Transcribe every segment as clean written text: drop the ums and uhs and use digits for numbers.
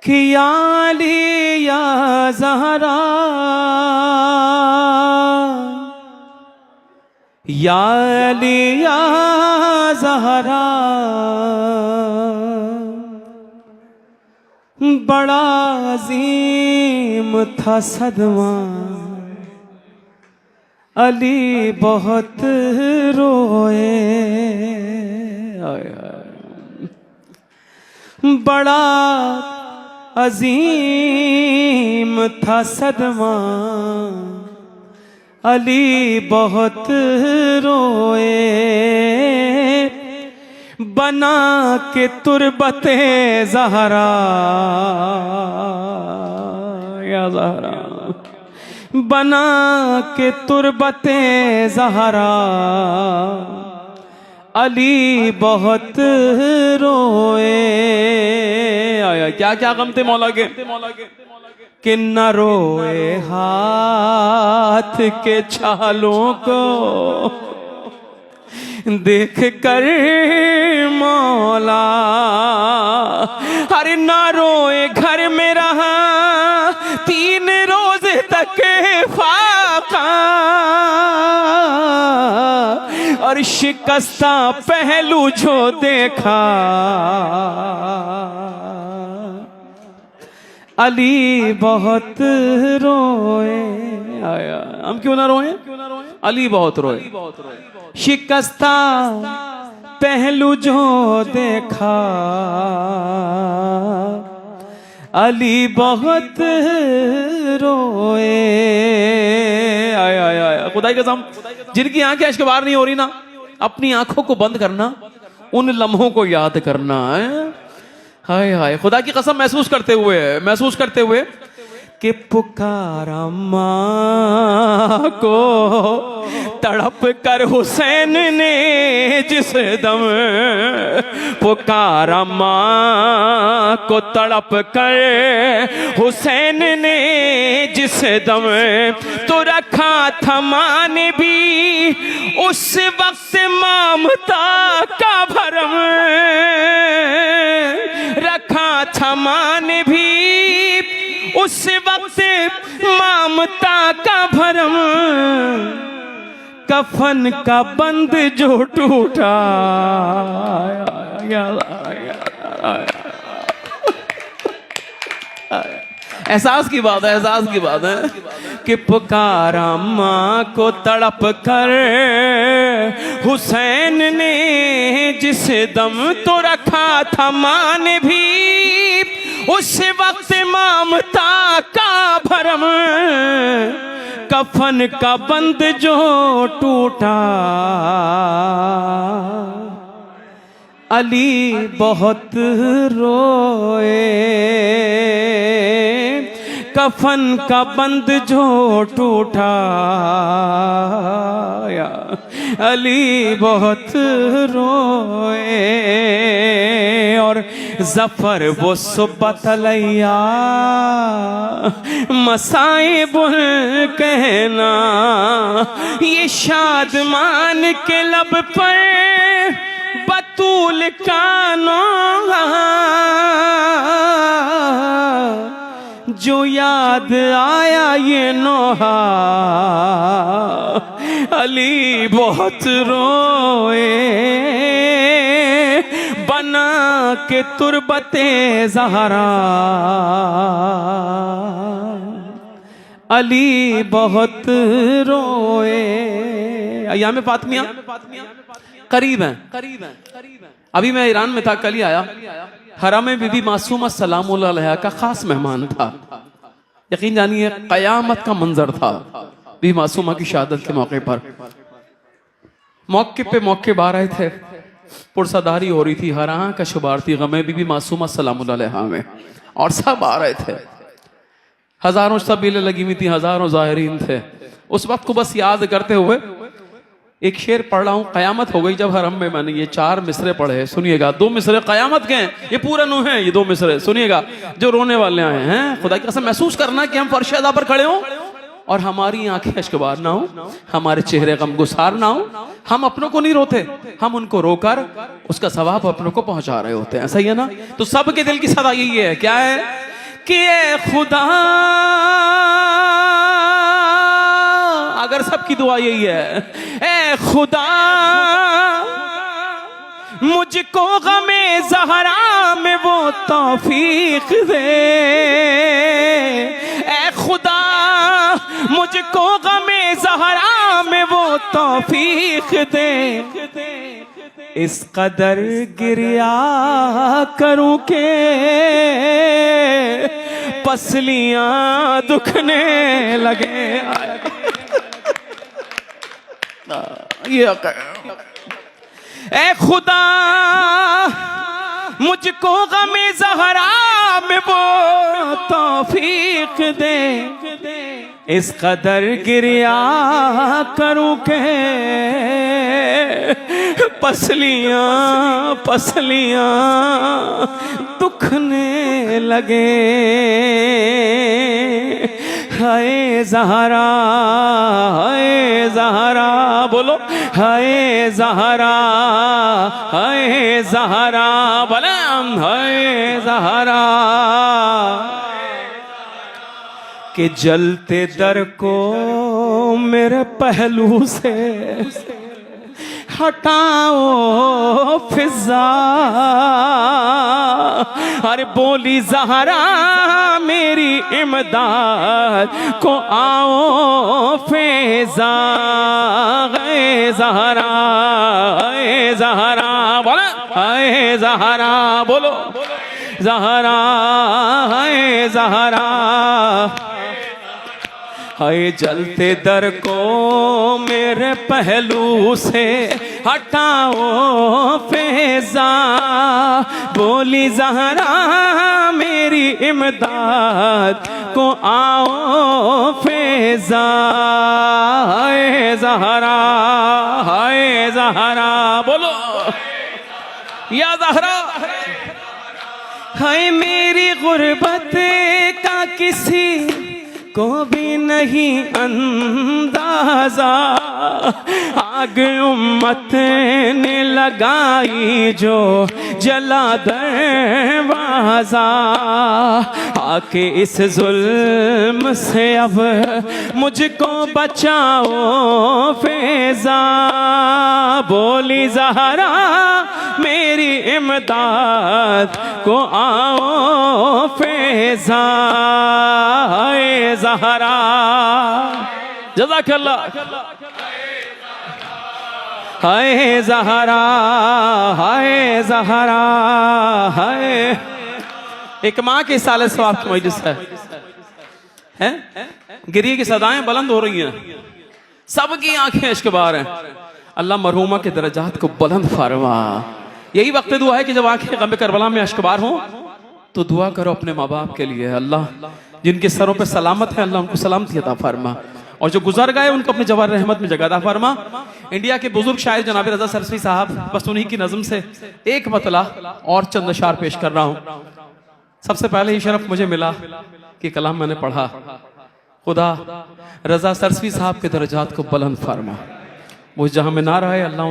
कि या अली या ज़हरा, या अली या ज़हरा, बड़ा अजीम था सदमा, अली बहुत रोए। बड़ा अजीम था सदमा, अली बहुत रोए। बना के तुरबते ज़हरा, या ज़हरा, बना के तुरबते ज़हरा, अली बहुत रोए। आया क्या क्या गम थे मौला के, कि न रोए हाथ के छालों को देख कर मौला, अरे ना रोए घर में रहा 3 रोज तक फाका, और शिकस्ता पहलू जो देखा, अली बहुत रोए। आया हम क्यों ना रोए, अली बहुत रोए। शिकस्ता पहलू जो देखा, अली बहुत रोए। आया आया आया खुदाई कसम, जिनकी आंखें इश्क बार नहीं हो रही ना, अपनी आंखों को बंद करना, उन लम्हों को याद करना है। हाय हाय खुदा की कसम, महसूस करते हुए कि पुकारा माँ को तड़प कर हुसैन ने जिस दम, पुकारा माँ को तड़प कर हुसैन ने जिस दम, तो रखा था माँ ने भी उस वक्त ममता का भरम, रखा था माँ ने भी उस वक्त ममता का भरम, कफन का बंद जो टूटा। एहसास की बात है, एहसास की बात है कि पुकारा माँ को तड़प कर हुसैन ने जिस दम, तो रखा था माँ ने भी उस वक्त ममता का भरम, कफन का बंद जो टूटा, अली बहुत रोए। कफन का बंद जो टूटा, अली बहुत रोए। और जफर वो सुबह तलैया मसाए बुल कहना, ये शादमान के लब पर बतूल का नौहा, जो याद आया ये नौहा, अली बहुत रोए। बना के तुरबते ज़हरा, अली बहुत रोए। अय्याम फातिमिया करीब हैं। अभी मैं ईरान में था, कल ही आया। हरम में बीबी मासूमा सलामुल्लाह अलैहा का खास मेहमान था। यकीन जानिए कयामत का मंजर था बीबी मासूमा की शहादत के मौके पर। मौके पे मौके बाहर आए थे, पुरसादारी हो रही थी, हरा का शुबार थी गमे बीबी मासूमा सलामुल्लाह अलैहा में, और सब आ रहे थे। हजारों सबीलें लगी हुई थी, हजारों ज़ाहिरीन थे। उस वक्त को बस याद करते हुए एक शेर पढ़ रहा हूँ। कयामत हो गई जब हरम में मैंने ये 4 मिसरे पढ़े, सुनिएगा। 2 मिसरे कयामत के हैं, ये पूरा नू है, ये 2 मिसरे सुनिएगा जो रोने वाले आए हैं। खुदा की कसम महसूस करना कि हम फर्श अदा पर खड़े हों और हमारी आंखें अश्कबार ना हो, हमारे चेहरे गमगुसार ना हो। हम अपनों को नहीं रोते, हम उनको रोकर उसका सवाब अपनों को पहुंचा रहे होते हैं। सही है ना? तो सबके दिल की सदा यही है, क्या है कि ए खुदा, अगर सबकी दुआ यही है, ए खुदा मुझको गमे ज़हरा में वो तौफीक दे, ए खुदा मुझको गमे ज़हरा में वो तौफीक दे, इस कदर गिरिया करूं के पसलियां दुखने लगे। ये ए खुदा मुझको गमे ज़हरा में वो तौफीक दे, इस कदर गिरिया करूं के पसलियां पसलियां दुखने लगे। हाय ज़हरा, हाय ज़हरा, बोलो हाय ज़हरा, हाय ज़हरा, बोला हाय ज़हरा। कि जलते दर को मेरे पहलू से हटाओ फिजा, अरे बोली ज़हरा मेरी इमदाद को आओ फैज़ा। गए ज़हरा, गए ज़हरा, बोला गए ज़हरा, बोलो ज़हरा, गए ज़हरा। हाय जलते दर को मेरे पहलू से हटाओ फैज़ा, बोली ज़हरा मेरी इमदाद को आओ फैज़ा। हाय ज़हरा, हाय ज़हरा, बोलो या ज़हरा। हाय मेरी गुर्बत का किसी को भी नहीं अंदाजा, आग उम्मत ने लगाई जो जला दरवाजा। आके इस जुल्म से अब मुझको बचाओ फैज़ा, बोली ज़हरा मेरी इमदाद को आओ फैज़ा। हाय ज़हरा, जज़ाकल्लाह। हाय ज़हरा, हाय ज़हरा, हाय। एक माँ के साले सवाब की मजलिस है? गिरिए की सदाएं बुलंद हो रही हैं, सबकी आंखें इश्क बार हैं। अल्लाह मरहूमा के दरजात को बुलंद फरमा। यही वक्त दुआ है कि जब आंखें गम करबला में अश्कबार हो तो दुआ करो अपने माँ बाप के लिए। अल्लाह जिनके सरों पे सलामत है, अल्लाह उनको सलामती अता फरमा, और जो गुजर गए उनको अपने जवार रहमत में जगह अता फरमा। इंडिया के बुजुर्ग शायर जनाब रजा सरस्वी साहब, बस उन्हीं की नज़म से एक मतला और चंद अशार पेश कर रहा हूँ। सबसे पहले ये शरफ मुझे मिला कि कलाम मैंने पढ़ा। खुदा रजा सरस्वी साहब के दर्जात को बुलंद फरमा, वो जहां में ना रहे अल्लाह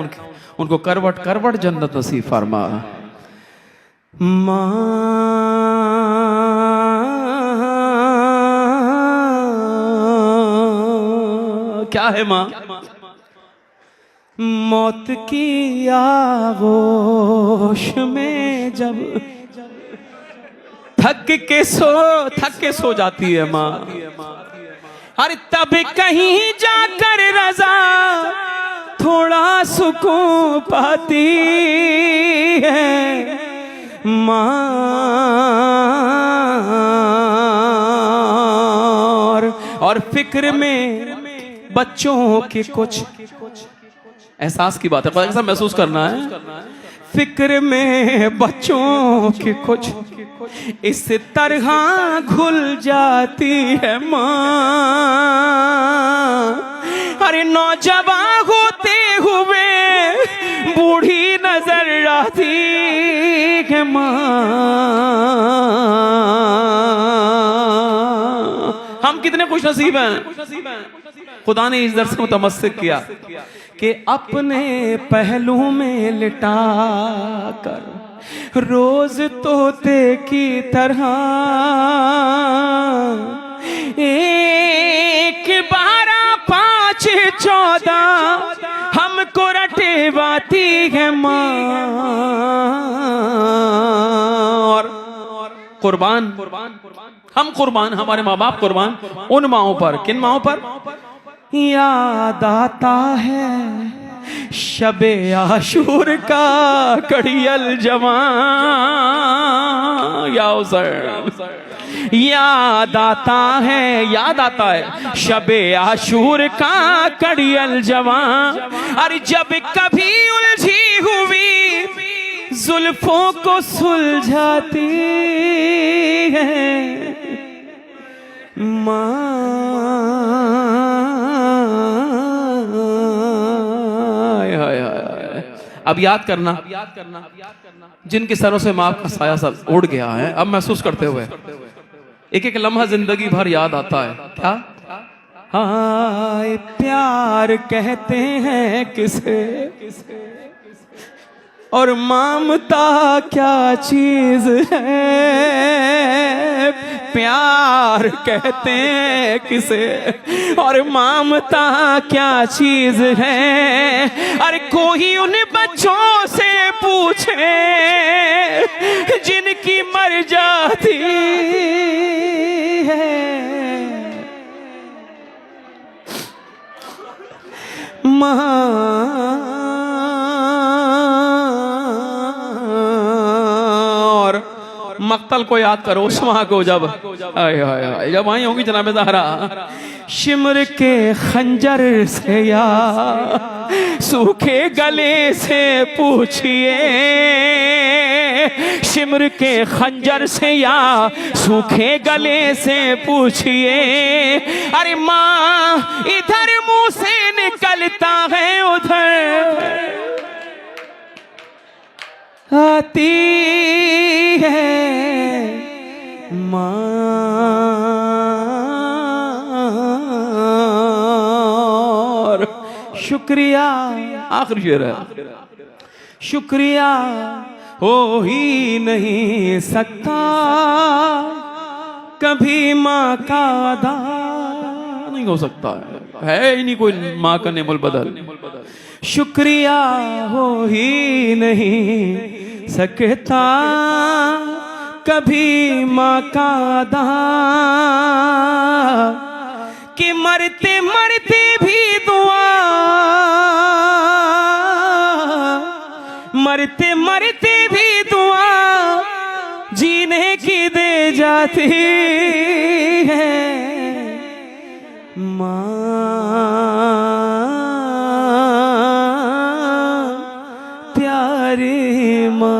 उनको करवट करवट जन्नत नसीब फरमा। माँ क्या है माँ? मौत की आगोश में जब थक के सो जाती है माँ, अरे तब कहीं जाकर रजा थोड़ा सुकून पाती है माँ। और फिक्र में बच्चों के कुछ एहसास की बात है, ऐसा महसूस करना है। फिक्र में बच्चों के कुछ इस तरह घुल जाती है माँ। अरे नौजवान होते हुए बूढ़ी नजर आती है माँ। हम कितने खुश नसीब हैं, खुदा ने इस दर्स को मुतमस्सिक किया कि अपने पहलू में लिटा कर रोज तोते की तरह 1 12 5 14 हमको रटेवाती है माँ। और कुर्बान हम कुर्बान, हमारे माँ बाप कुर्बान उन माओं पर। किन माओं पर? याद आता है शबे आशूर का कड़ियल जवान। या हुसैन याद आता है शबे आशूर का कड़ियल जवान। अरे जब कभी उलझी हुई जुल्फों को सुलझाती है माँ। अब याद करना जिनके सरों से माँ का साया सब उड़ गया है, अब महसूस करते हुए एक एक लम्हा जिंदगी भर याद आता है। क्या? हाय प्यार कहते हैं किसे, और ममता क्या चीज है। प्यार कहते हैं किसे और ममता क्या चीज है। अरे कोई उन बच्चों से पूछे जिनकी मर जाती है माँ। मक्तल को याद करो उस माँ को जब आई होंगी जनाब ज़हरा। शिमर के खंजर से या सूखे गले से पूछिए, शिमर के खंजर से या सूखे गले से पूछिए। अरे माँ इधर मुंह से निकलता है उधर आती है माँ। शुक्रिया, आखिरी शेर है, शुक्रिया हो ही नहीं सकता कभी माँ का अदा नहीं हो सकता है ही नहीं कोई माँ का नेमुल बदल। शुक्रिया हो ही नहीं सकता कभी माँ का अदा कि मरते मरते भी दुआ, मरते मरते भी दुआ जीने की दे जाती है माँ। प्यारी माँ।